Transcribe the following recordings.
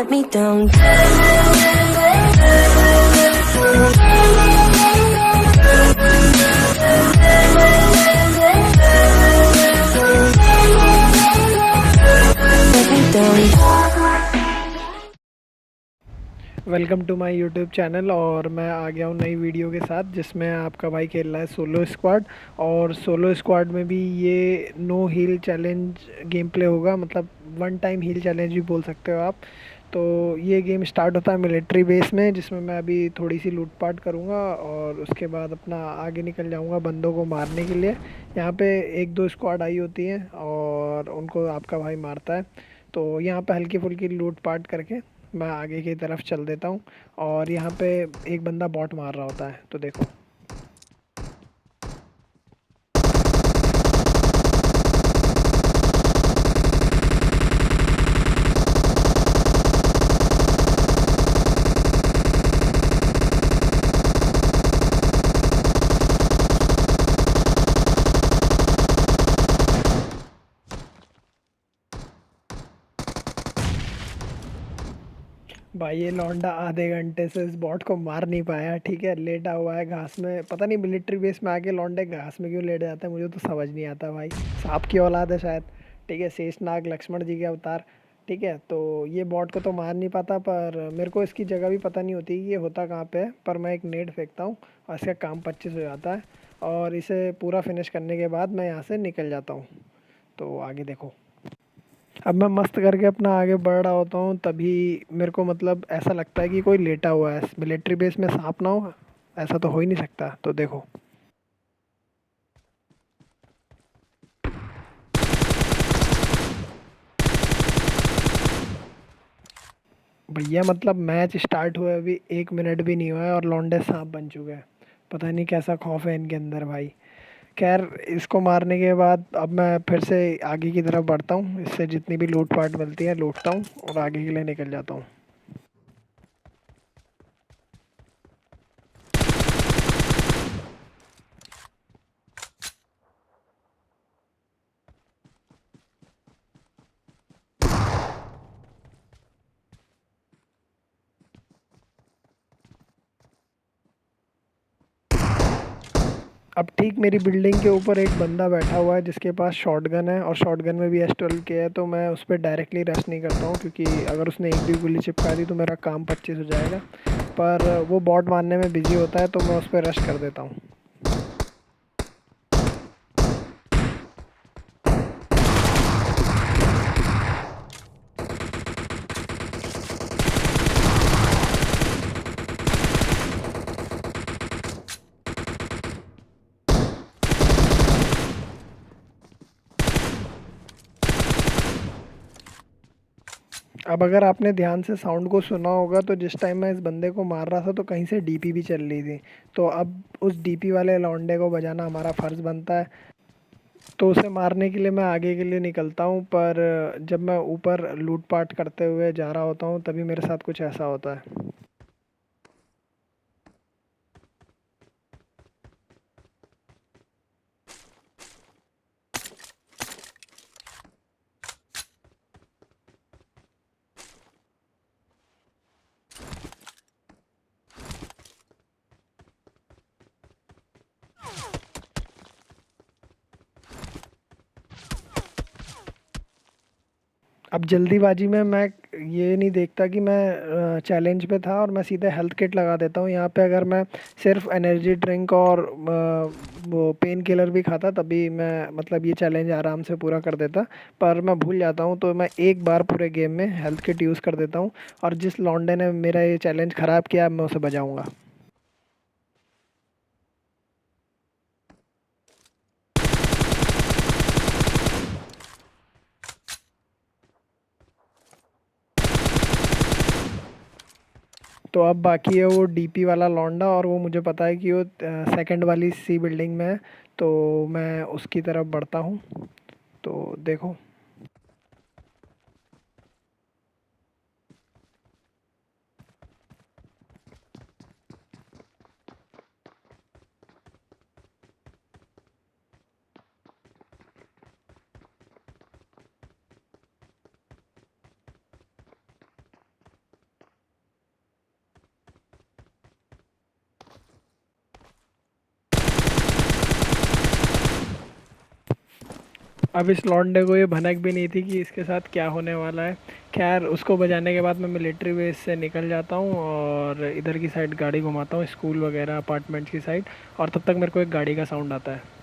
let me down. Let me down. Welcome to my YouTube channel. और मैं आ गया हूँ नई वीडियो के साथ जिसमें आपका भाई खेल रहा है सोलो स्क्वाड। और सोलो स्क्वाड में भी ये no heal challenge game play होगा, मतलब वन टाइम हील चैलेंज भी बोल सकते हो आप। तो ये गेम स्टार्ट होता है मिलिट्री बेस में, जिसमें मैं अभी थोड़ी सी लूटपाट करूँगा और उसके बाद अपना आगे निकल जाऊँगा बंदों को मारने के लिए। यहाँ पे एक दो स्क्वाड आई होती हैं और उनको आपका भाई मारता है। तो यहाँ पे हल्की फुल्की लूटपाट करके मैं आगे की तरफ चल देता हूँ। और यहाँ पे एक बंदा बॉट मार रहा होता है, तो देखो। भाई ये लौंडा आधे घंटे से इस बॉट को मार नहीं पाया, ठीक है। लेटा हुआ है घास में, पता नहीं मिलिट्री बेस में आके लौंडे घास में क्यों लेट जाता है, मुझे तो समझ नहीं आता भाई। सांप की औलाद है शायद, ठीक है। शेषनाग लक्ष्मण जी के अवतार, ठीक है। तो ये बॉट को तो मार नहीं पाता, पर मेरे को इसकी जगह भी पता नहीं होती कि ये होता कहाँ पे है। पर मैं एक नेट फेंकता हूँ और इसका काम 25 हो जाता है। और इसे पूरा फिनिश करने के बाद मैं यहाँ से निकल जाता हूँ। तो आगे देखो। अब मैं मस्त करके अपना आगे बढ़ रहा होता हूँ, तभी मेरे को मतलब ऐसा लगता है कि कोई लेटा हुआ है। मिलिट्री बेस में सांप ना हो, ऐसा तो हो ही नहीं सकता। तो देखो भैया, मतलब मैच स्टार्ट हुए अभी 1 मिनट भी नहीं हुआ है और लौंडे सांप बन चुके हैं। पता नहीं कैसा खौफ है इनके अंदर भाई। खैर, इसको मारने के बाद अब मैं फिर से आगे की तरफ बढ़ता हूँ। इससे जितनी भी लूट पाट मिलती है लूटता हूँ और आगे के लिए निकल जाता हूँ। अब ठीक मेरी बिल्डिंग के ऊपर एक बंदा बैठा हुआ है जिसके पास शॉटगन है, और शॉटगन में भी S12 के है। तो मैं उस पर डायरेक्टली रश नहीं करता हूँ, क्योंकि अगर उसने एक भी गोली चिपका दी तो मेरा काम 25 हो जाएगा। पर वो बॉट मारने में बिजी होता है तो मैं उस पर रश कर देता हूँ। अब अगर आपने ध्यान से साउंड को सुना होगा तो जिस टाइम मैं इस बंदे को मार रहा था तो कहीं से डीपी भी चल रही थी। तो अब उस डीपी वाले लौंडे को बजाना हमारा फ़र्ज़ बनता है। तो उसे मारने के लिए मैं आगे के लिए निकलता हूँ। पर जब मैं ऊपर लूटपाट करते हुए जा रहा होता हूँ तभी मेरे साथ कुछ ऐसा होता है। अब जल्दीबाजी में मैं ये नहीं देखता कि मैं चैलेंज पे था और मैं सीधे हेल्थ किट लगा देता हूँ। यहाँ पे अगर मैं सिर्फ एनर्जी ड्रिंक और वो पेन किलर भी खाता तभी मैं मतलब ये चैलेंज आराम से पूरा कर देता। पर मैं भूल जाता हूँ, तो मैं एक बार पूरे गेम में हेल्थ किट यूज़ कर देता हूँ। और जिस लौंडे ने मेरा ये चैलेंज ख़राब किया मैं उसे बजाऊँगा। तो अब बाकी है वो डीपी वाला लौंडा, और वो मुझे पता है कि वो सेकंड वाली सी बिल्डिंग में है। तो मैं उसकी तरफ बढ़ता हूँ। तो देखो। अब इस लौंडे को ये भनक भी नहीं थी कि इसके साथ क्या होने वाला है। खैर उसको बजाने के बाद मैं मिलिट्री बेस से निकल जाता हूँ और इधर की साइड गाड़ी घुमाता हूँ, स्कूल वगैरह अपार्टमेंट्स की साइड। और तब तक मेरे को एक गाड़ी का साउंड आता है।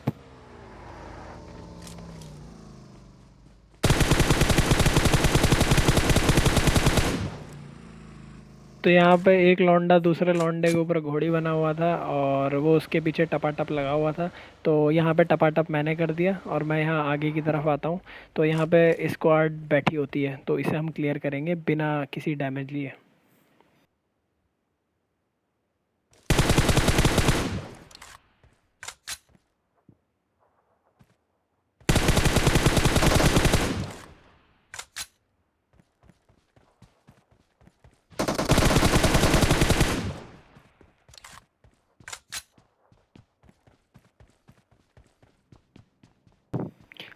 तो यहाँ पे एक लौंडा दूसरे लौंडे के ऊपर घोड़ी बना हुआ था और वो उसके पीछे टपाटप लगा हुआ था। तो यहाँ पे टपाटप मैंने कर दिया और मैं यहाँ आगे की तरफ आता हूँ। तो यहाँ पे स्क्वाड बैठी होती है, तो इसे हम क्लियर करेंगे बिना किसी डैमेज लिए।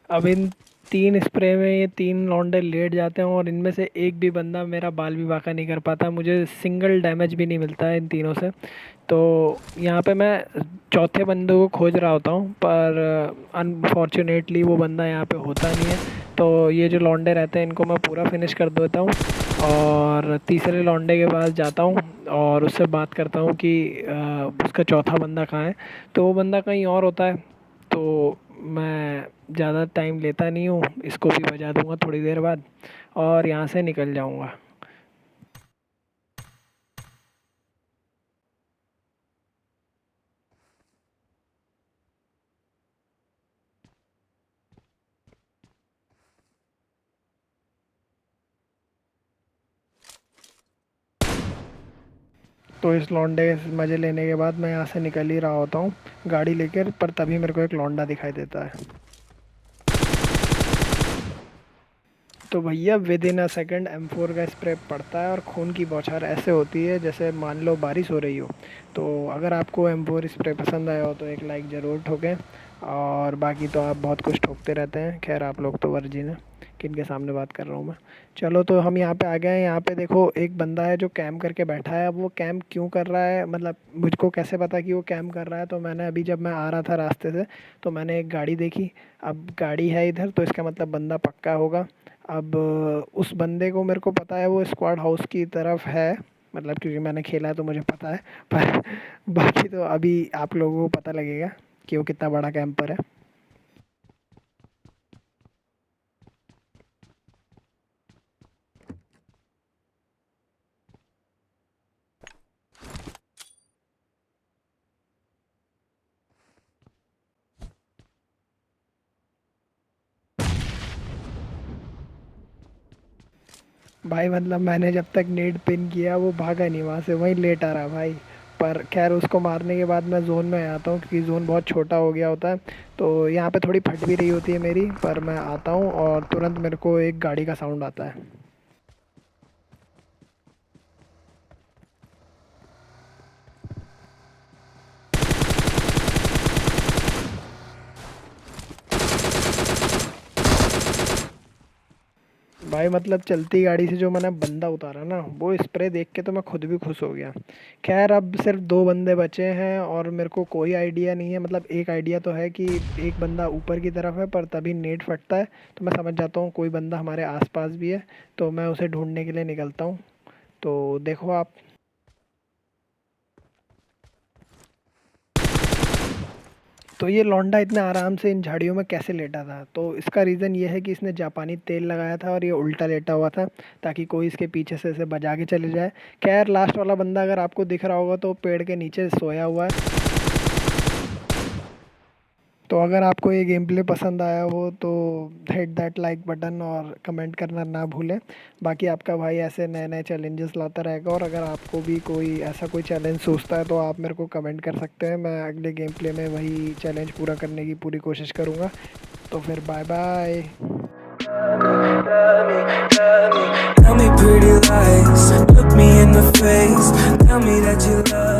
अब इन 3 स्प्रे में ये 3 लौंडे लेट जाते हैं और इनमें से एक भी बंदा मेरा बाल भी बांका नहीं कर पाता। मुझे सिंगल डैमेज भी नहीं मिलता है इन तीनों से। तो यहाँ पे मैं चौथे बंदे को खोज रहा होता हूँ, पर अनफॉर्चुनेटली वो बंदा यहाँ पे होता नहीं है। तो ये जो लौंडे रहते हैं इनको मैं पूरा फिनिश कर देता हूँ और तीसरे लौंडे के पास जाता हूँ और उससे बात करता हूँ कि उसका चौथा बंदा कहाँ है। तो वो बंदा कहीं और होता है। तो मैं ज़्यादा टाइम लेता नहीं हूँ, इसको भी बजा दूँगा थोड़ी देर बाद और यहाँ से निकल जाऊँगा। तो इस लौंडे के मज़े लेने के बाद मैं यहाँ से निकल ही रहा होता हूँ गाड़ी लेकर, पर तभी मेरे को एक लौंडा दिखाई देता है। तो भैया with in a second M4 का स्प्रे पड़ता है और खून की बौछार ऐसे होती है जैसे मान लो बारिश हो रही हो। तो अगर आपको M4 स्प्रे पसंद आया हो तो एक लाइक ज़रूर ठोकें। और बाकी तो आप बहुत कुछ ठोकते रहते हैं, खैर आप लोग तो वर्जिन हैं, किन के सामने बात कर रहा हूँ मैं। चलो तो हम यहाँ पे आ गए हैं। यहाँ पे देखो एक बंदा है जो कैम्प करके बैठा है। अब वो कैम्प क्यों कर रहा है, मतलब मुझको कैसे पता कि वो कैम्प कर रहा है। तो मैंने अभी जब मैं आ रहा था रास्ते से तो मैंने एक गाड़ी देखी। अब गाड़ी है इधर तो इसका मतलब बंदा पक्का होगा। अब उस बंदे को मेरे को पता है वो स्क्वाड हाउस की तरफ है, मतलब क्योंकि मैंने खेला है तो मुझे पता है। पर बाकी तो अभी आप लोगों को पता लगेगा कि वो कितना बड़ा कैंपर है। भाई मतलब मैंने जब तक नेट पिन किया वो भागा नहीं वहाँ से, वहीं लेटा रहा भाई। पर खैर उसको मारने के बाद मैं जोन में आता हूँ क्योंकि जोन बहुत छोटा हो गया होता है। तो यहाँ पे थोड़ी फट भी रही होती है मेरी, पर मैं आता हूँ और तुरंत मेरे को एक गाड़ी का साउंड आता है। भाई मतलब चलती गाड़ी से जो मैंने बंदा उतारा ना, वो स्प्रे देख के तो मैं खुद भी खुश हो गया। खैर अब सिर्फ 2 बंदे बचे हैं और मेरे को कोई आइडिया नहीं है, मतलब एक आइडिया तो है कि एक बंदा ऊपर की तरफ है, पर तभी नेट फटता है तो मैं समझ जाता हूँ कोई बंदा हमारे आसपास भी है। तो मैं उसे ढूंढने के लिए निकलता हूँ। तो देखो आप। तो ये लौंडा इतने आराम से इन झाड़ियों में कैसे लेटा था, तो इसका रीज़न ये है कि इसने जापानी तेल लगाया था और ये उल्टा लेटा हुआ था ताकि कोई इसके पीछे से इसे बजा के चले जाए। खैर लास्ट वाला बंदा अगर आपको दिख रहा होगा तो पेड़ के नीचे सोया हुआ है। तो अगर आपको ये गेम प्ले पसंद आया हो तो हिट दैट लाइक बटन और कमेंट करना ना भूलें। बाकी आपका भाई ऐसे नए नए चैलेंजेस लाता रहेगा और अगर आपको भी कोई ऐसा कोई चैलेंज सोचता है तो आप मेरे को कमेंट कर सकते हैं। मैं अगले गेम प्ले में वही चैलेंज पूरा करने की पूरी कोशिश करूँगा। तो फिर bye bye. Tell me pretty lies, look me in the face. Tell me that you love